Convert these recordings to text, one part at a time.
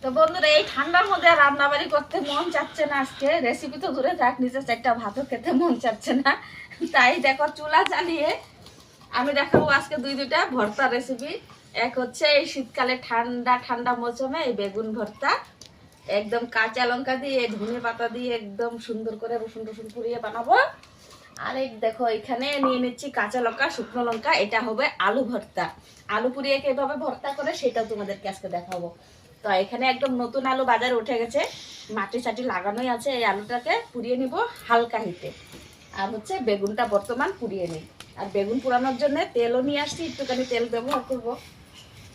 তো বন্ধুরা, এই ঠান্ডার মধ্যে রান্না বাড়ি করতে মন চাচ্ছে না। আজকে রেসিপি তো দূরে থাক, নিচে চারটা ভাতও খেতে মন চাচ্ছে না। তাই দেখো চুলা চালিয়ে আমি দেখাবো আজকে দুইটা ভর্তা রেসিপি। এক হচ্ছে এই শীতকালে ঠান্ডা ঠান্ডা মৌসুমে এই বেগুন ভর্তা, একদম কাঁচা লঙ্কা দিয়ে ধনে পাতা দিয়ে একদম সুন্দর করে রসুন রসুন পুড়িয়ে বানাবো। আর এই দেখো এখানে নিয়ে নিচ্ছি কাঁচা লঙ্কা, শুকনো লঙ্কা। এটা হবে আলু ভর্তা। আলু পুড়িয়ে কিভাবে ভর্তা করে সেটাও তোমাদেরকে আজকে দেখাবো। তো এখানে একদম নতুন আলু বাজারে উঠে গেছে, মাটি চাটি লাগানোই আছে। এই আলুটাকে পুড়িয়ে নিব হালকা হিটে। আর হচ্ছে বেগুনটা বর্তমান পুড়িয়ে নিই। আর বেগুন পোড়ানোর জন্য তেলও নিয়ে আসছি, একটুখানি তেল ব্যবহার করব।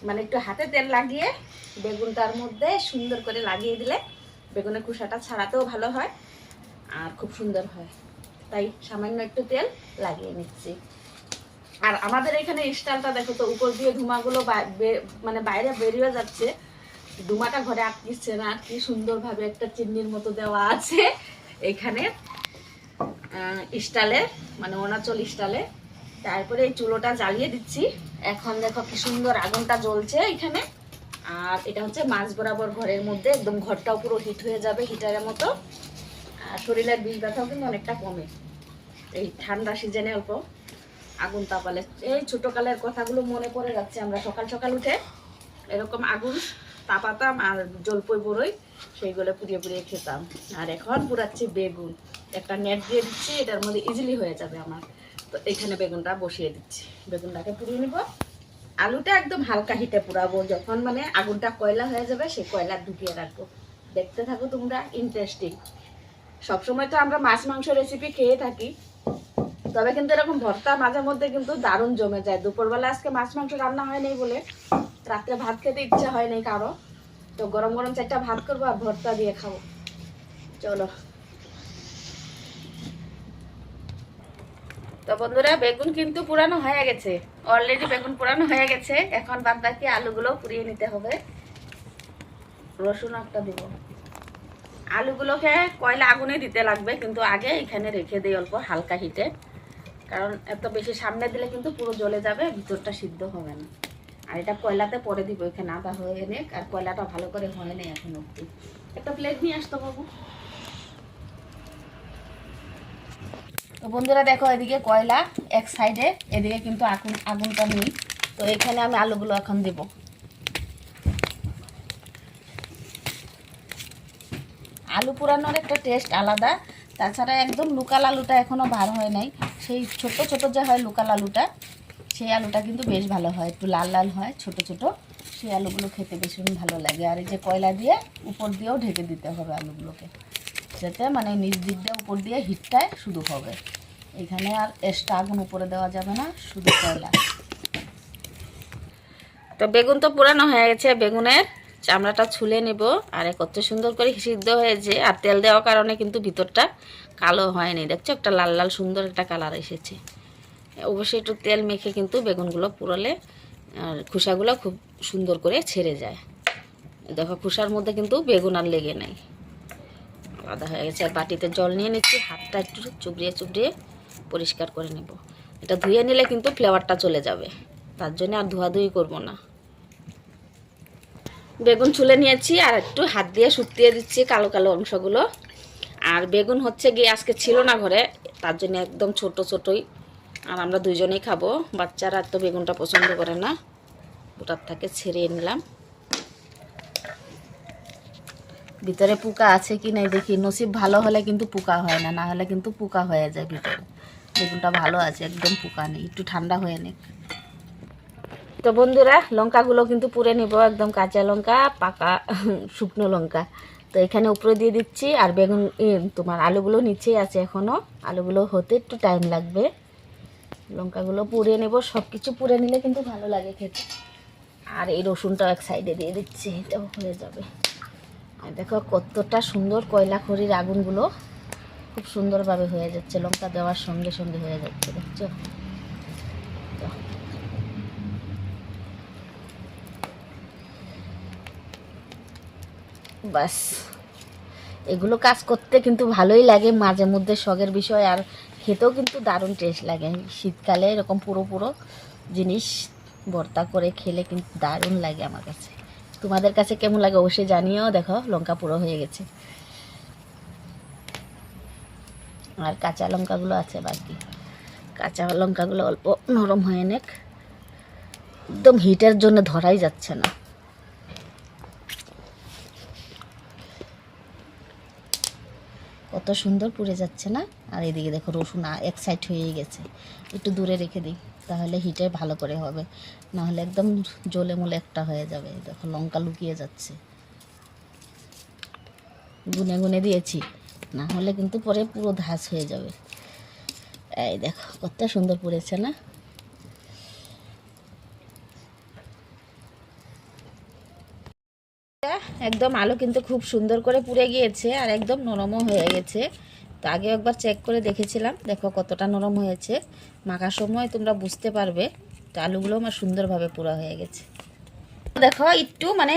মানে একটু হাতে তেল লাগিয়ে বেগুনটার মধ্যে সুন্দর করে লাগিয়ে দিলে বেগুনের খোসাটা ছাড়াতেও ভালো হয় আর খুব সুন্দর হয়। তাই সামান্য একটু তেল লাগিয়ে নিচ্ছি। আর আমাদের এখানে স্টাইলটা দেখো তো, উপর দিয়ে ধুমাগুলো মানে বাইরে বেরিয়ে যাচ্ছে, ধুমাটা ঘরে আটকিচ্ছে না। কি সুন্দরভাবে একটা চিমনির মতো দেওয়া আছে এখানে স্টাইলে, মানে অরুণাচল স্টাইলে। তারপরে এই চুলোটা জ্বালিয়ে দিচ্ছি। এখন দেখো কি সুন্দর আগুনটা জ্বলছে এখানে। আর এটা হচ্ছে মাছ বরাবর ঘরের মধ্যে, একদম ঘরটাও পুরো হিট হয়ে যাবে হিটারের মতো। আর শরীরের বিষ ব্যথাও কিন্তু অনেকটা কমে এই ঠান্ডা সিজনে। অল্প আগুন তাপালে এই ছোটকালের কথাগুলো মনে পড়ে যাচ্ছে। আমরা সকাল সকাল উঠে এরকম আগুন তাপাতাম আর জলপই বড়ই সেইগুলো পুড়িয়ে পুড়িয়ে খেতাম। আর এখন পুরাচ্ছি বেগুন, একটা নেট দিয়ে দিচ্ছি, এটার মধ্যে ইজিলি হয়ে যাবে আমার। তো এখানে বেগুনটা বসিয়ে দিচ্ছি, বেগুনটাকে পুড়িয়ে নিব। আলুটা একদম হালকা হিটে পুরাবো, যখন মানে আগুনটা কয়লা হয়ে যাবে সেই কয়লা ঢুকিয়ে রাখবো। দেখতে থাকো তোমরা, ইন্টারেস্টিং। সবসময় তো আমরা মাছ মাংস রেসিপি খেয়ে থাকি, তবে কিন্তু এরকম ভর্তা মাঝে মধ্যে কিন্তু দারুণ জমে যায়। দুপুরবেলা আজকে মাছ মাংস রান্না হয়নি বলে রাত্রে ভাত খেতে ইচ্ছা হয়নি কারো, তো গরম গরম চারটা ভাত করবো আর ভর্তা দিয়ে খাবো। চলো। তো বন্ধুরা, বেগুন কিন্তু পুরানো হয়ে গেছে, অলরেডি বেগুন পুরানো হয়ে গেছে। এখন বাদ বাকি আলুগুলো পুড়িয়ে নিতে হবে। রসুন একটা দিব। আলুগুলোকে কয়লা আগুনে দিতে লাগবে, কিন্তু আগে এখানে রেখে দিই অল্প হালকা হিটে, কারণ এত বেশি সামনে দিলে কিন্তু পুরো জ্বলে যাবে, ভিতরটা সিদ্ধ হবে না। আর এটা কয়লাতে পরে দিব, এখানে আদা হয়ে নে। আর কয়লাটা ভালো করে হয় নেই এখন অব্দি। একটা প্লেট নিয়ে আসতে পারবো। তো বন্ধুরা দেখো, এদিকে কয়লা এক সাইডে, এদিকে কিন্তু আগুনটা নেই। তো এখানে আমি আলুগুলো এখন দিব। আলু পোড়ানোর একটা টেস্ট আলাদা। তাছাড়া একদম লোকাল আলুটা এখনও বার হয় নাই, সেই ছোট ছোট যে হয় লোকাল আলুটা, সেই আলুটা কিন্তু বেশ ভালো হয়, একটু লাল লাল হয় ছোট ছোট। সেই আলুগুলো খেতে ভীষণ ভালো লাগে। আর এই যে কয়লা দিয়ে উপর দিয়েও ঢেকে দিতে হবে আলুগুলোকে, যাতে মানে নিচ দিক দিয়ে উপর দিয়ে হিটটায় শুধু হবে। এখানে আর এক্সট্রা আগুন উপরে দেওয়া যাবে না, শুধু কয়লা। তো বেগুন তো পুরানো হয়ে গেছে, বেগুনের চামড়াটা ছুলে নেব। আর কত সুন্দর করে সিদ্ধ হয়েছে, আর তেল দেওয়ার কারণে কিন্তু ভিতরটা কালো হয়নি। দেখছো, একটা লাল লাল সুন্দর একটা কালার এসেছে। অবশ্যই একটু তেল মেখে কিন্তু বেগুনগুলো পুরালে আর খোসাগুলো খুব সুন্দর করে ছেড়ে যায়। দেখো খোসার মধ্যে কিন্তু বেগুন আর লেগে নেই, আলাদা হয়ে গেছে। আর বাটিতে জল নিয়ে নিচ্ছি, হাতটা একটু চুবড়িয়ে চুবড়িয়ে পরিষ্কার করে নেব। এটা ধুয়ে নিলে কিন্তু ফ্লেভারটা চলে যাবে, তার জন্য আর ধোয়াধুয়ি করবো না। বেগুন ছুলে নিয়েছি, আর একটু হাত দিয়ে শুকিয়ে দিচ্ছি কালো কালো অংশগুলো। আর বেগুন হচ্ছে গিয়ে আজকে ছিল না ঘরে, তার জন্য একদম ছোট ছোটই। আর আমরা দুইজনেই খাবো, বাচ্চারা তো বেগুনটা পছন্দ করে না। ওটার থেকে ছেড়িয়ে নিলাম। ভিতরে পোকা আছে কি নাই দেখি, নসিব ভালো হলে কিন্তু পোকা হয় না, না হলে কিন্তু পোকা হয়ে যায় ভিতরে। বেগুনটা ভালো আছে, একদম পোকা নেই, একটু ঠান্ডা হয়ে নেই। তো বন্ধুরা, লঙ্কাগুলো কিন্তু পুড়ে নিব, একদম কাঁচা লঙ্কা, পাকা শুকনো লঙ্কা। তো এখানে উপরে দিয়ে দিচ্ছি। আর বেগুন তোমার আলুগুলো নিচেই আছে এখনও, আলুগুলো হতে একটু টাইম লাগবে। লঙ্কাগুলো পুড়ে নেব, সব কিছু পুড়ে নিলে কিন্তু ভালো লাগে খেতে। আর এই রসুনটাও এক সাইডে দিয়ে দিচ্ছি, এটাও হয়ে যাবে। আর দেখো কতটা সুন্দর কয়লা খড়ির আগুনগুলো খুব সুন্দরভাবে হয়ে যাচ্ছে, লঙ্কা দেওয়ার সঙ্গে সঙ্গে হয়ে যাচ্ছে, দেখছো। বাস, এগুলো কাজ করতে কিন্তু ভালোই লাগে, মাঝে মধ্যে শখের বিষয়। আর খেতেও কিন্তু দারুণ টেস্ট লাগে। শীতকালে এরকম পুরো পুরো জিনিস ভর্তা করে খেলে কিন্তু দারুণ লাগে আমার কাছে। তোমাদের কাছে কেমন লাগে অবশ্যই জানিও। দেখো লঙ্কা পুরো হয়ে গেছে, আর কাঁচা লঙ্কাগুলো আছে বাকি। কাঁচা লঙ্কাগুলো অল্প নরম হয়ে নেক, একদম হিটের জন্য ধরাই যাচ্ছে না। কত সুন্দর পুড়ে যাচ্ছে না। আর এদিকে দেখো রসুন এক সাইড হয়ে গেছে, একটু দূরে রেখে দিই, তাহলে হিটে ভালো করে হবে, নাহলে একদম জ্বলে মলে একটা হয়ে যাবে। দেখো লঙ্কা লুকিয়ে যাচ্ছে, গুনে গুনে দিয়েছি, না হলে কিন্তু পরে পুরো ধাস হয়ে যাবে। এই দেখো কত সুন্দর পুড়েছে না। একদম আলু কিন্তু খুব সুন্দর করে পুড়ে গিয়েছে, আর একদম নরমও হয়ে গেছে। তো আগে একবার চেক করে দেখেছিলাম, দেখো কতটা নরম হয়েছে। মাখার সময় তোমরা বুঝতে পারবে। তো আলুগুলো আমার সুন্দরভাবে পুরা হয়ে গেছে। দেখো একটু মানে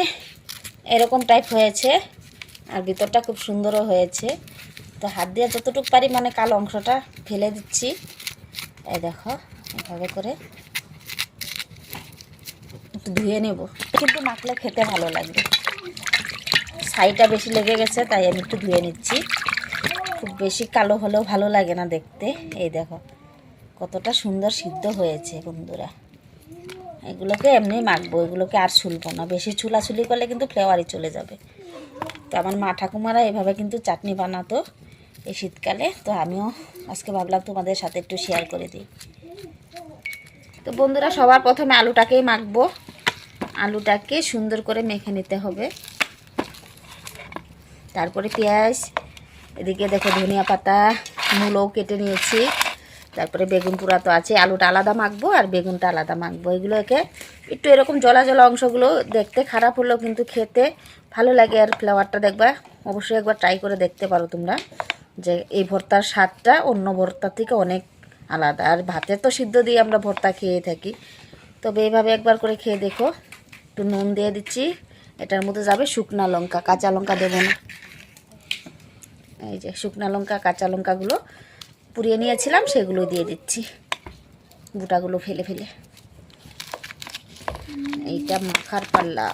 এরকম টাইপ হয়েছে, আর ভিতরটা খুব সুন্দরও হয়েছে। তো হাত দিয়ে যতটুকু পারি মানে কালো অংশটা ফেলে দিচ্ছি। এই দেখো এভাবে করে একটু ধুয়ে নেব, কিন্তু মাখলে খেতে ভালো লাগবে। ছাইটা বেশি লেগে গেছে তাই আমি একটু ধুয়ে নিচ্ছি। খুব বেশি কালো হলেও ভালো লাগে না দেখতে। এই দেখো কতটা সুন্দর সিদ্ধ হয়েছে বন্ধুরা। এগুলোকে এমনি মাখবো, এগুলোকে আর ছুলবো না। বেশি ছুলাছুলি করলে কিন্তু ফ্লেভারই চলে যাবে। তো আমার মা ঠাকুমারা এভাবে কিন্তু চাটনি বানাতো এই শীতকালে। তো আমিও আজকে ভাবলাম তোমাদের সাথে একটু শেয়ার করে দিই। তো বন্ধুরা সবার প্রথমে আলুটাকেই মাখবো। আলুটাকে সুন্দর করে মেখে নিতে হবে। তারপরে পেঁয়াজ, এদিকে দেখো ধনিয়া পাতা, মূলও কেটে নিয়েছি। তারপরে বেগুন পুরা তো আছে। আলুটা আলাদা মাখবো আর বেগুনটা আলাদা মাখবো। এগুলোকে একটু এরকম জলা জলা অংশগুলো দেখতে খারাপ হলেও কিন্তু খেতে ভালো লাগে। আর ফ্লেভারটা দেখবা, অবশ্যই একবার ট্রাই করে দেখতে পারো তোমরা, যে এই ভর্তার স্বাদটা অন্য ভর্তার থেকে অনেক আলাদা। আর ভাতে তো সিদ্ধ দিয়ে আমরা ভর্তা খেয়ে থাকি, তবে এইভাবে একবার করে খেয়ে দেখো। একটু নুন দিয়ে দিচ্ছি। এটার মধ্যে যাবে শুকনা লঙ্কা, কাঁচা লঙ্কা দেবো না। এই যে শুকনা লঙ্কা কাঁচা লঙ্কাগুলো পুড়িয়ে নিয়েছিলাম, সেগুলো দিয়ে দিচ্ছি, গোটাগুলো ফেলে ফেলে। এইটা মাখার পাল্লা,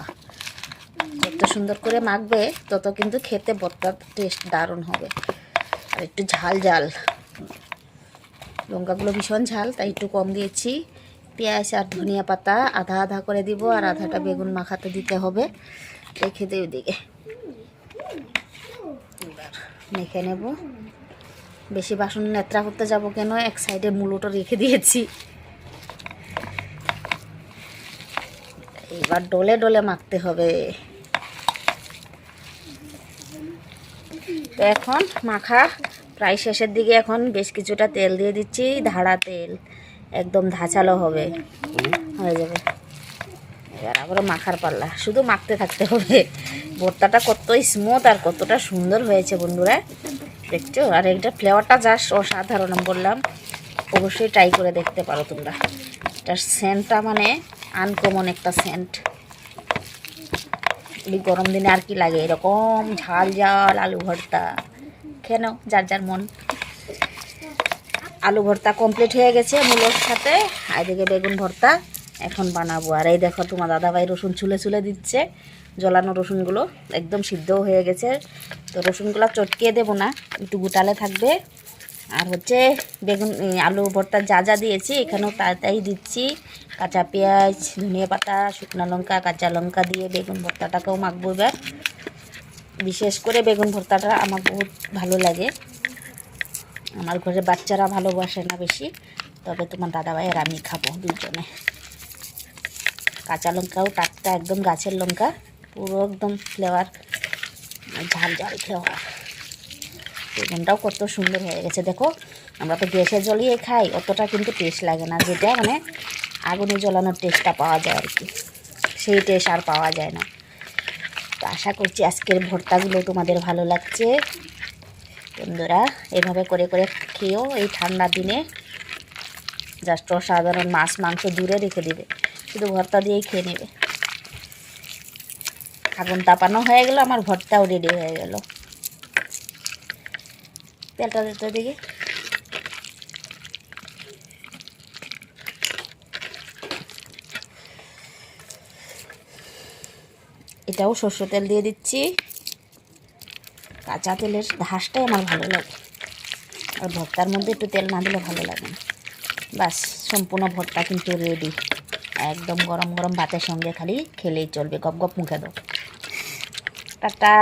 যত সুন্দর করে মাখবে তত কিন্তু খেতে ভর্তার টেস্ট দারুণ হবে। আর একটু ঝাল ঝাল, লঙ্কাগুলো ভীষণ ঝাল তাই একটু কম দিয়েছি। পেঁয়াজ আর ধনিয়া পাতা আধা আধা করে দিব, আর আধাটা বেগুন মাখাতে দিতে হবে। রেখে দিই ওদিকে, মেখে নেব। বেশি বাসন নেত্রা করতে যাব কেন, এক সাইডে মূলোটা রেখে দিয়েছি। এবার ডলে ডলে মাখতে হবে। তো এখন মাখা প্রায় শেষের দিকে, এখন বেশ কিছুটা তেল দিয়ে দিচ্ছি, ধাড়া তেল, একদম ধাঁচালো হবে, হয়ে যাবে। এবার আবার মাখার পাল্লা, শুধু মাখতে থাকতে হবে। ভর্তাটা কত স্মুথ আর কতটা সুন্দর হয়েছে বন্ধুরা, দেখছো? আর এটা ফ্লেভারটা জাস্ট অসাধারণ বললাম, অবশ্যই ট্রাই করে দেখতে পারো তোমরা। এটার সেন্টটা মানে আনকমন একটা সেন্ট। এই গরম দিনে আর কি লাগে এরকম ঝাল ঝাল আলু ভর্তা, কেন যার যার মন। আলু ভর্তা কমপ্লিট হয়ে গেছে মূলোর সাথে, আর এদিকে বেগুন ভর্তা এখন বানাবো। আর এই দেখো তোমার দাদাভাই রসুন ছুলে ছুলে দিচ্ছে, জ্বলানো রসুনগুলো একদম সিদ্ধও হয়ে গেছে। তো রসুনগুলো চটকিয়ে দেবো না, একটু গোটালে থাকবে। আর হচ্ছে বেগুন আলু ভর্তা যা যা দিয়েছি এখানেও তাই দিচ্ছি। কাঁচা পেঁয়াজ, ধনিয়া পাতা, শুকনো লঙ্কা, কাঁচা লঙ্কা দিয়ে বেগুন ভর্তাটাকেও মাখবো এবার। বিশেষ করে বেগুন ভর্তাটা আমার বহুত ভালো লাগে। আমার ঘরে বাচ্চারা ভালোবাসে না বেশি, তবে তোমার দাদাভাই আর আমি খাবো দুজনে। কাঁচা লঙ্কাও টাটকা, একদম গাছের লঙ্কা, পুরো একদম ফ্লেভার, ঝাল ঝাল ফ্লেভার। বেগুনটাও কত সুন্দর হয়ে গেছে দেখো। আমরা তো গ্যাসে জ্বলিয়ে খাই, অতটা কিন্তু টেস্ট লাগে না, যেটা মানে আগুনে জ্বলানোর টেস্টটা পাওয়া যায় আর কি, সেই টেস্ট আর পাওয়া যায় না। তো আশা করছি আজকের ভর্তাগুলো তোমাদের ভালো লাগছে বন্ধুরা। এভাবে করে করে খেয়েও এই ঠান্ডা দিনে জাস্ট অসাধারণ। মাছ মাংস দূরে রেখে দিবে, শুধু ভর্তা দিয়েই খেয়ে নেবে। আগুন তাপানো হয়ে গেল, আমার ভর্তাও রেডি হয়ে গেল। তেলটা দিতে দিকে এটাও সরষে তেল দিয়ে দিচ্ছি। কাঁচা তেলের ধাসটাই আমার ভালো লাগে, আর ভর্তার মধ্যে একটু তেল না দিলে ভালো লাগে না। বাস সম্পূর্ণ ভর্তা কিন্তু রেডি। একদম গরম গরম ভাতের সঙ্গে খালি খেলেই চলবে, গপ গপ মুখে দাও। টাটা।